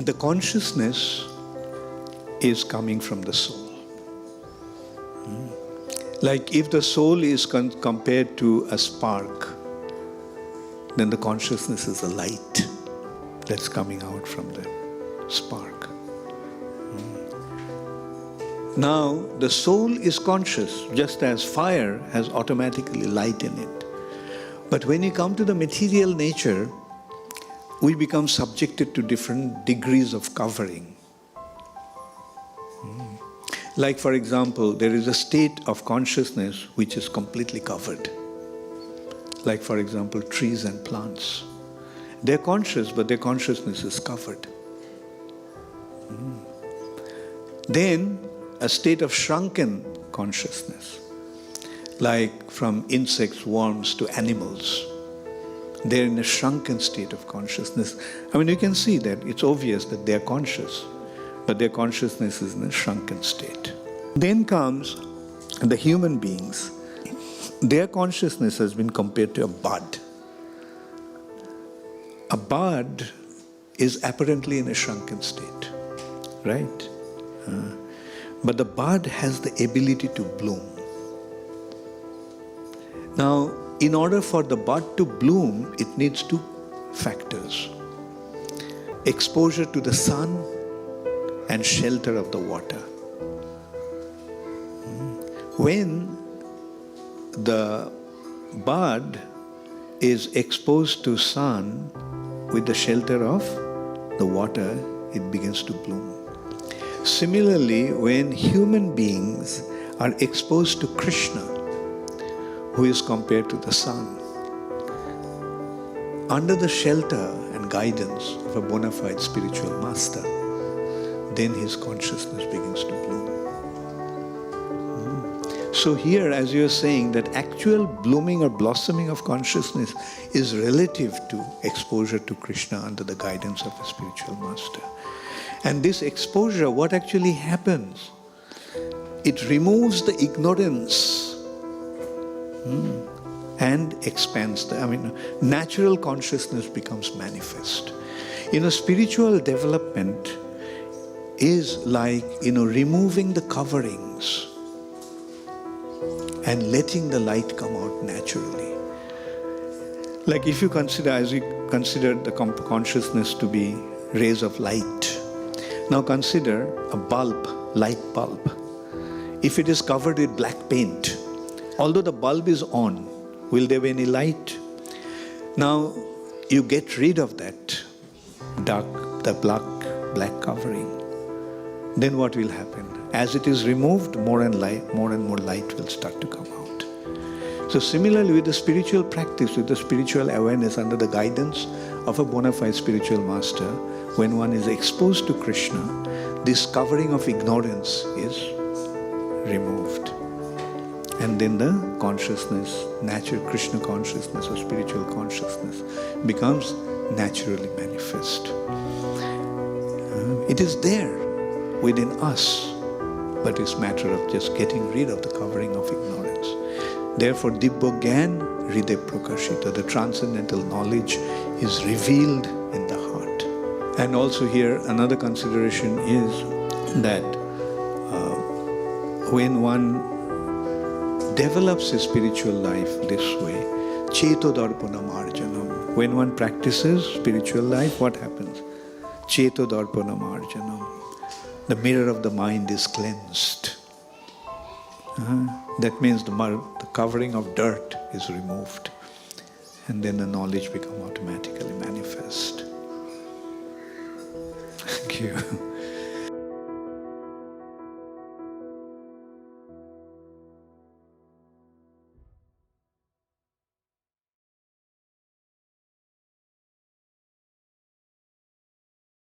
the consciousness is coming from the soul. Like if the soul is compared to a spark, then the consciousness is a light that's coming out from the spark. Now, the soul is conscious, just as fire has automatically light in it. But when you come to the material nature, we become subjected to different degrees of covering. Like, for example, there is a state of consciousness which is completely covered. Like, for example, trees and plants. They're conscious, but their consciousness is covered. Then, a state of shrunken consciousness. Like from insects, worms to animals. They're in a shrunken state of consciousness. I mean, you can see that it's obvious that they're conscious, but their consciousness is in a shrunken state. Then comes the human beings. Their consciousness has been compared to a bud. A bud is apparently in a shrunken state, right? But the bud has the ability to bloom. Now, in order for the bud to bloom, it needs two factors: exposure to the sun and shelter of the water. When the bud is exposed to sun with the shelter of the water, it begins to bloom. Similarly, when human beings are exposed to Krishna, who is compared to the sun, under the shelter and guidance of a bona fide spiritual master, then his consciousness begins to bloom. So here, as you are saying, that actual blooming or blossoming of consciousness is relative to exposure to Krishna under the guidance of a spiritual master. And this exposure, what actually happens? It removes the ignorance and expands natural consciousness becomes manifest. Spiritual development is like, removing the coverings and letting the light come out naturally. Like if you consider, as we consider the consciousness to be rays of light, now consider a bulb, light bulb. If it is covered with black paint, although the bulb is on, will there be any light? Now you get rid of that the black covering. Then what will happen? As it is removed, more and more light will start to come out. So similarly with the spiritual practice, with the spiritual awareness under the guidance of a bona fide spiritual master, when one is exposed to Krishna, this covering of ignorance is removed. And then the consciousness, natural Krishna consciousness or spiritual consciousness becomes naturally manifest. It is there within us, but it's a matter of just getting rid of the covering of ignorance. Therefore, Dibbo Gyan Hriday Prakashita, the transcendental knowledge is revealed in the heart. And also here, another consideration is that when one develops his spiritual life this way, Cheto Darpanam Arjanam. When one practices spiritual life, what happens? Cheto Darpanam Arjanam. The mirror of the mind is cleansed. That means the covering of dirt is removed. And then the knowledge becomes automatically manifest. Thank you.